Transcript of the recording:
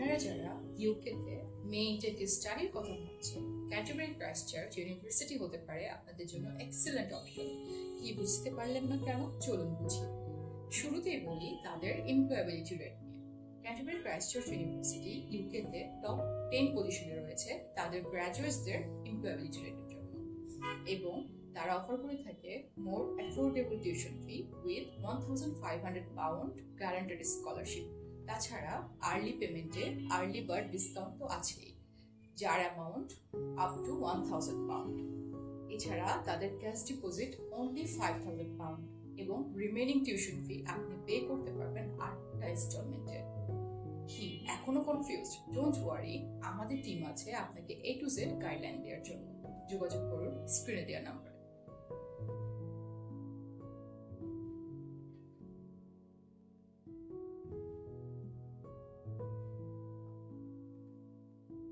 আপনারা যারা ইউকেতে মেইনটেক স্টাডির কথা ভাবছেন, ক্যান্টারবারি ক্রাইস্ট চার্চ ইউনিভার্সিটি হতে পারে আপনাদের জন্য এক্সেলেন্ট অপশন। কি বুঝতে পারলেন না কেন? চলুন বুঝি। শুরুতেই বলি তাদের এমপ্লয়াবিলিটি রেট নিয়ে। ক্যান্টারবারি ক্রাইস্ট চার্চ ইউনিভার্সিটি ইউকেতে টপ 10 পজিশনে রয়েছে তাদের গ্র্যাজুয়েটসদের এমপ্লয়াবিলিটি রেটের জন্য, এবং তারা অফার করে থাকে more affordable tuition fee with £1,500 guaranteed scholarship. তাছাড়া আর্লি পেমেন্টে আর্লি বার্ড ডিসকাউন্ট তো আছেই, যার অ্যামাউন্ট আপ টু £1,000। এছাড়া তাদের ক্যাশ ডিপোজিট অনলি £5,000 এবং রিমেনিং টিউশন ফি আপনি পে করতে পারবেন 8টা ইনস্টলমেন্টে। কি এখনো কনফিউজড? ডোন্ট ওয়ারি, আমাদের টিম আছে আপনাকে A to Z গাইডলাইন দেওয়ার জন্য। যোগাযোগ করুন স্ক্রিনে দেওয়া নাম্বার।